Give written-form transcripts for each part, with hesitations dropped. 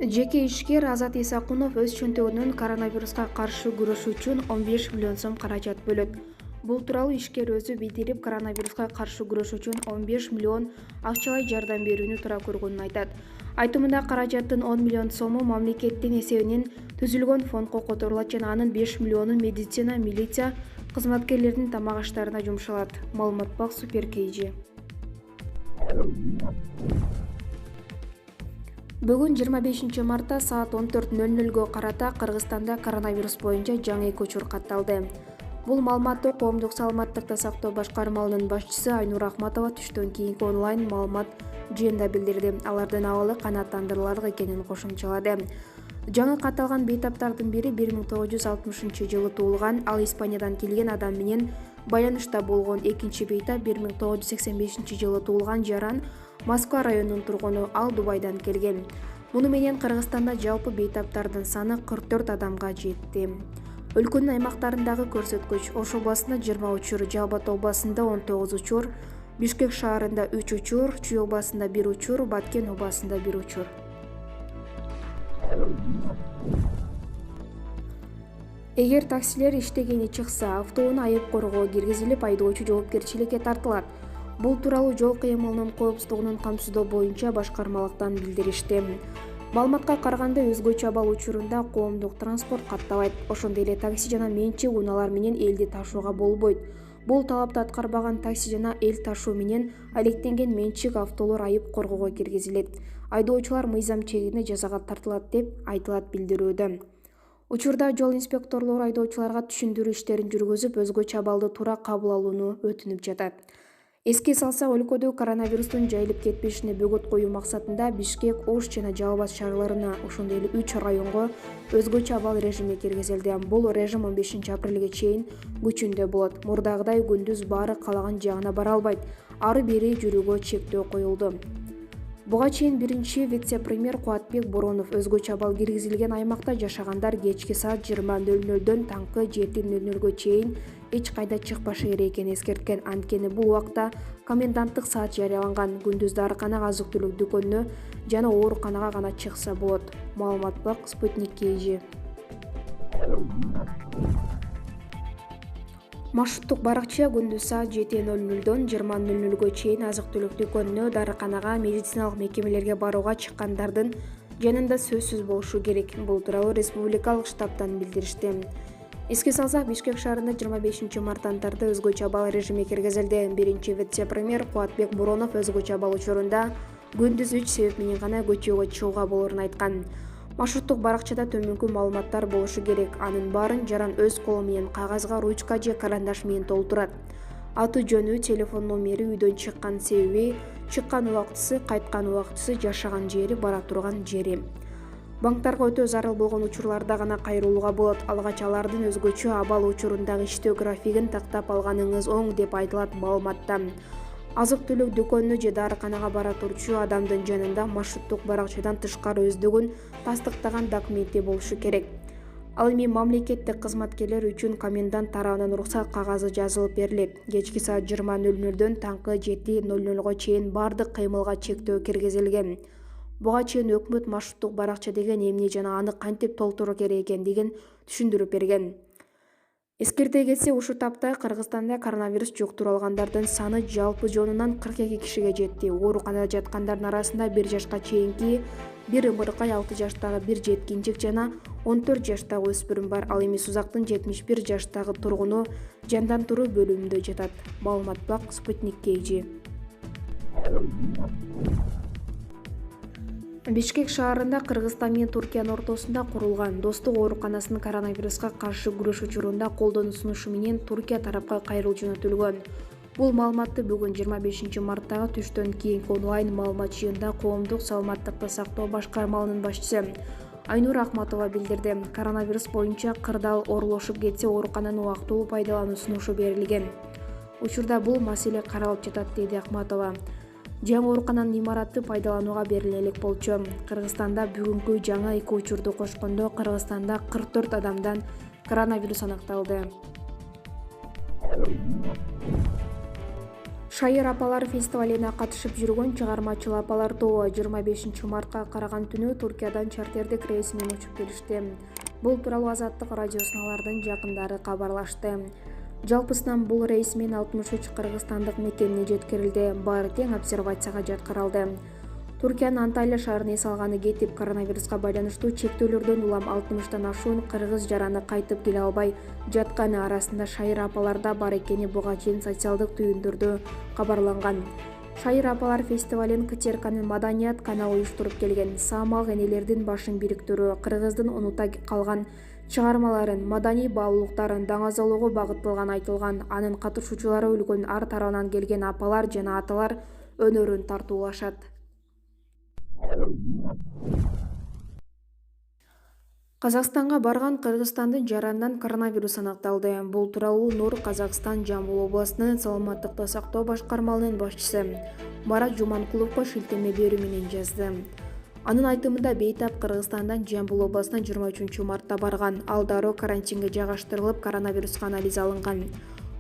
Жеке ишкер Азат Исакунов өз чөнтөгүнөн коронавируска каршы күрөшүү үчүн 15 миллион сом каражат бөлөт. Бул тууралуу ишкер өзү билдирип, коронавируска каршы күрөшүү үчүн 15 миллион акчалай жардам берүүнү туура көргөнүн айтат. Айтымында каражаттын 10 миллион сому мамлекеттин эсебинен түзүлгөн фондко которулат жана анын 5 миллиону медицина, милиция кызматкерлеринин тамак аштарына жумшалат. Маалымат бак Супер KG. Бүгүн 25 мартта саат 14:00 карата Кыргызстанда коронавирус боюнча жаңы 2 учур катталды. Бул маалыматты Коомдук саламаттыкты сактоо башкармалынын башчысы Айнура Ахматова түштөн кийинки онлайн маалымат жыйынында билдирди. Алардын абалы канааттандырыларлык экенин кошумчалады. Жаңы катталган бейтаптардын бири 1960 жылы туулган, ал Испаниядан келген адам менен байланышта болгон. Экинчи бейтап 1985 жылы туулган Жаран Москва районунун тургуну, ал Дубайдан келген. Муну менен Кыргызстанда жалпы бейтаптардын саны 44 адамга жетти. Өлкөнүн аймактарындагы көрсөткүч: Ош областында 20 учур, Жалбат областында 19 учур, Бишкек шаарында 3 учур, Чүй областында 1 учур, Баткен областында 1 учур. Эгер таксилер иштегени чыкса, автоунаа айып коргоо киргизилип, айдоочу жоопкерчиликке тартылат. Бул тууралуу жол кыймылынын коопсуздугунун камсыздоо боюнча башкармалыктан билдиришти. Маалыматка караганда, өзгөчө абал учурунда коомдук транспорт каттабайт. Ошондой эле такси жана менчик унаалар менен элди ташууга болбойт. Бул талапты аткарбаган такси жана эл ташуу менен алектенген менчик автолор айып коргоого киргизилет. Айдоочулар мыйзам чегинде жазага тартылат деп айтылат билдирүүдө. Учурда жол инспекторлору айдоочуларга түшүндүрүү иштерин жүргүзүп, өзгөчө абалды туура кабыл алууну өтүнүп жатат. Эске салсак, өлкөдө коронавирустун жайылып кетпешине бөгөт коюу максатында Бишкек, Ош жана Жалал Абад шаарларына, ошондой эле 3 районго өзгөчө абал режими киргизилди. Бул режим 15 апрелге чейин күчүндө болот. Мурдагыдай күндүз баары каалаган жагына бара албайт. Ары бери жүрүүгө чектөө коюлду. Буга чейин биринчи вице-премьер Кубатбек Боронов өзгөчө абал киргизилген аймакта жашагандар кечки саат 20:00 таңкы 7:00 чейин эч кайда чыкпашы керек экенин эскерткен. Анткени бул убакта коменданттык саат жарыяланган. Күндүз дарыканага, азык-түлүк дүкөнүнө жана ооруканага гана чыкса болот. Маалымат бак Спутник KG. Маршруттук баракча күндүз саат 7:00 20:00 чейин азык-түлүк дүкөнүнө, дарыканага, медициналык мекемелерге барууга чыккандардын жанында сөзсүз болушу керек. Бул тууралуу республикалык штабтан билдиришти. Эске салсак, Бишкек шаарында 25 марттан өзгөчө абал режими киргизилди. Биринчи вице-премьер Кубатбек Боронов өзгөчө абал учурунда күндүз 3 себеп менен гана көчөгө чыгууга болорун айткан. Маршруттук баракчада төмөнкү маалыматтар болушу керек. Анын баарын Жаран өз колу менен кагазга ручка же карандаш менен толтурат. Аты жөнү, телефон номери, үйдөн чыккан себеби, чыккан убактысы, кайткан убактысы, жашаган жери, бара турган жери. Банктарга өтө зарыл болгон учурларда гана кайрылууга болот. Алгач алардын өзгөчө абал учурундагы иштөө графигин тактап алганыңыз оң деп айтылат маалыматта. Азык-түлүк дүкөнүнө же дарыканага бара турчу адамдын жанында маршруттук баракчадан тышкары өздүгүн тастыктаган документи болушу керек. Ал эми мамлекеттик кызматкерлер үчүн комендант тарабынан уруксат кагазы жазылып берилет. Кечки саат 20:00 таңкы 7:00 чейин бардык кыймылга чектөө киргизилген. Буга чейин өкмөт маршруттук баракча деген эмне жана аны кантип толтуруу керек экендигин түшүндүрүп берген. Эскерте кетсе, ушул тапта Кыргызстанда коронавирус жуктуруп алгандардын саны жалпы жонунан 42 кишиге жетти. Ооруканада жаткандардын арасында 1 жашка чейинки, 1 ымыркай, 6 жаштагы 1 жеткинчек жана 14 жаштагы өспүрүм бар. Ал эми Сузактын 71 жаштагы тургуну жандандыруу бөлүмүндө жатат. Маалымат бак Спутник KG. Бишкек шаарында Кыргызстан менен Туркиянын ортосунда курулган Достук ооруканасынын коронавируска каршы күрөш учурунда колдонуу сунушу менен Туркия тарапка кайрылуу жөнөтүлгөн. Бул маалыматты бүгүн 25 марттагы түштөн кийинки онлайн маалымат жыйынында Коомдук саламаттыкты сактоо башкармалынын башчысы Айнура Ахматова билдирди. Коронавирус боюнча кырдаал оорулошуп кетсе, оорукананы убактылуу пайдалануу сунушу берилген. Учурда бул маселе каралып жатат, деди Ахматова. Жаңы оорукананын имараты пайдаланууга бериле элек болчу. Кыргызстанда бүгүнкү жаңы 2 учурду кошкондо Кыргызстанда 44 адамдан коронавирус аныкталды. Шайыр апалар фестивалине катышып жүргөн чыгармачыл апалар тобу 25 мартка караган түнү Туркиядан чартердик рейс менен учуп келишти. Бул тууралуу Азаттык радиосуна алардын жакындары кабарлашты. Жалпысынан бул рейс менен 63 кыргызстандык мекенине жеткирилди. Баары тең обсервацияга жаткырылды. Туркиянын Анталия шаарына эс алганы кетип, коронавируска байланыштуу чектөөлөрдөн улам 60тан ашуун кыргыз жараны кайтып келе албай жатканы арасында шайыр апалар да бар экени буга чейин социалдык түйүндөрдө кабарланган. Шайыр апалар фестивалин КТРКнын маданият каналы уюштуруп келген. Саамалык энелердин башын бириктирүү, кыргыздын унута калган чыгармаларын, маданий баалуулуктарын даңазалоого багытталганы айтылган. Анын катышуучулары өлкөнүн ар тарабынан келген апалар жана аталар өнөрүн тартуулашат. Казакстанга барган Кыргызстандын жаранынан коронавирус аныкталды. Бул тууралуу Нур Казакстан Жамбыл областынын саламаттыкты сактоо башкармалыгынын башчысы Марат Жуманкуловго шилтеме берүү менен жазды. Анын айтымында бейтап Кыргызстандан Жамбыл областына 23 мартта барган. Ал дароо карантинге жайгаштырылып, коронавируска анализ алынган.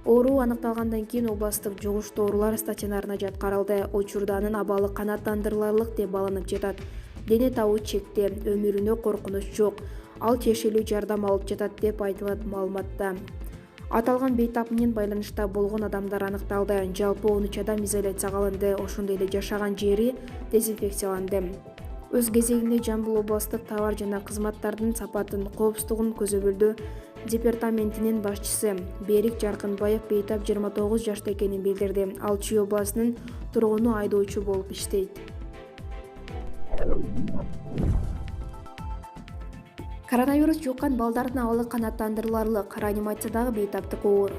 Оору аныкталгандан кийин областтык жугуштуу оорулар стационарына жаткырылды. Учурда анын абалы канааттандырыларлык деп баланып жатат. Дене табуу чекте, өмүрүнө коркунуч жок. Ал тиешелүү жардам алып жатат деп айтылат маалыматта. Аталган бейтап менен байланышта болгон адамдар аныкталды. Жалпы 13 адам изоляцияга алынды. Ошондой эле жашаган жери дезинфекцияланды. Өз кезегинде Жамбыл областтык товар жана кызматтардын сапатын, коопсуздугун көзөмөлдөө департаментинин башчысы Берик Жаркынбаев бейтап 29 жашта экенин билдирди. Ал Чүй областынын тургуну, айдоочу болуп иштейт. Коронавирус жуккан балдардын абалы канааттандырыларлык. Реанимациядагы бейтаптык оор.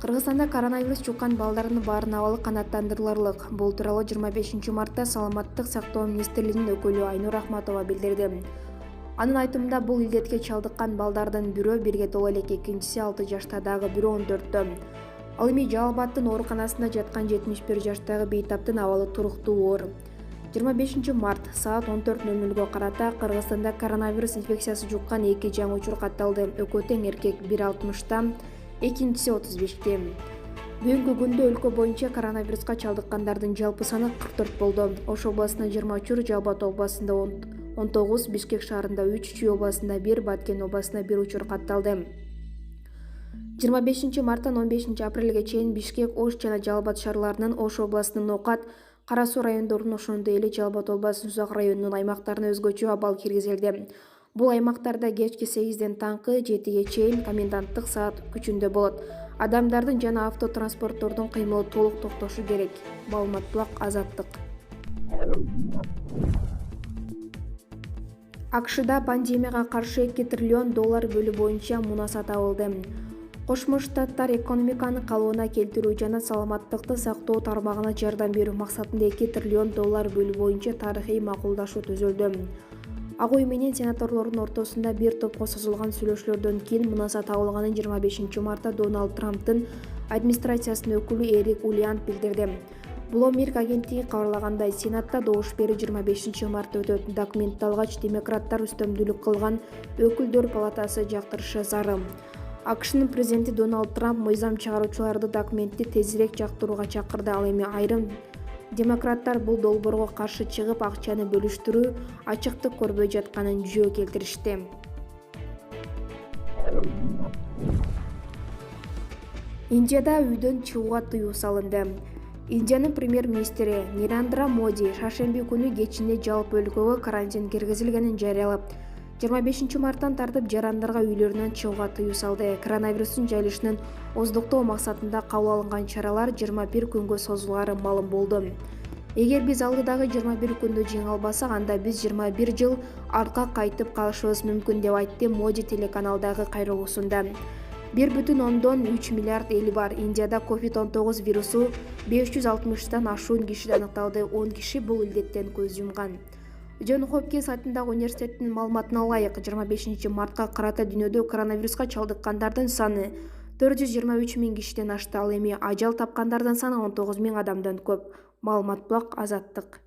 Кыргызстанда коронавирус жуккан балдардын баарынын абалы канааттандырыларлык. Бул тууралуу 25 мартта Саламаттык сактоо министрлигинин өкүлү Айнур Ахматова билдирди. Анын айтымында бул илдетке чалдыккан балдардын бирөө 1 толо элек, экинчиси 6 жаштагы, бирөө 14. Ал эми Жалал Абадтын ооруканасында жаткан 71 жаштагы бейтаптын абалы туруктуу оор. 25 март саат 14:00 карата Кыргызстанда коронавирус инфекциясы жуккан 2 жаңы учур катталды. Экөө тең эркек 1,60-та, экинчиси 35-те. Бүгүнкү күндө өлкө боюнча коронавируска чалдыккандардын жалпы саны 44 болду. Ош областында 20 учур, Жалал Абад областында 19, Бишкек шаарында 3, Чүй областында 1, Баткен областында 1 учур катталды. 25 марттан 15 апрелге чейин Бишкек, Ош жана Жалал Абад шаарларынын, Ош областынын Ноокат, Кара Суу райондорунун, ошондой эле Жалал Абад областынын Сузак районунун аймактарына өзгөчө абал киргизилди. Бул аймактарда кечки 8-ден таңкы 7-ге чейин коменданттык саат күчүндө болот. Адамдардын жана автотранспорттордун кыймылы толук токтошу керек. Маалымат булак Азаттык. АКШда пандемияга каршы $2 триллион бөлүү боюнча мунаса табылды. Кошмо Штаттар экономиканы калыбына келтирүү жана саламаттыкты сактоо тармагына жардам берүү максатында $2 триллион бөлүү боюнча тарыхый макулдашуу түзүлдү. Ак үй менен сенаторлордун ортосунда бир топко созулган сүйлөшүүлөрдөн кийин мунаса табылганын 25 мартта Дональд Трамптын администрациясынын өкүлү Эрик Улиант билдирди. Bloomberg агенттиги кабарлагандай, Сенатта добуш берүү 25 мартта өтөт. Документти алгач, демократтар үстөмдүүлүк кылган өкүлдөр палатасы жактырышы зарым. АКШнын президенти Дональд Трамп мыйзам чыгаруучуларды документти тезирээк жактырууга чакырды. Ал эми айрым демократтар бул долбоорго каршы чыгып, акчаны бөлүштүрүү ачыктык көрбөй жатканын жөө келтиришти. Индияда үйдөн чыгууга тыюу салынды. Индиянын премьер-министри Нарендра Моди шаршемби күнү кечинде жалпы өлкөгө карантин киргизилгенин жарыялап, 25 марттан тартып жарандарга үйлөрүнөн чыгууга тыюу салды. Коронавирустун жайылышын оздуктоо максатында кабыл алынган чаралар 21 күнгө созулары маалым болду. Эгер биз алдыдагы 21 күндү жеңе албасак, анда биз 21 жыл артка кайтып калышыбыз мүмкүн, деп айтты Моди телеканалдагы кайрылуусунда. 1,3 миллиард эл бар. Индияда COVID-19 вирусу 560тан ашуун кишиде аныкталды. 10 киши бул илдеттен көз жумган. Джон Хопкинс атындагы университеттин маалыматына ылайык, 25 мартка карата дүйнөдө коронавируска чалдыккандардын саны 423 000 кишиден ашты. Ал эми ажал тапкандардын саны 19 000 адамдан көп. Маалымат булак Азаттык.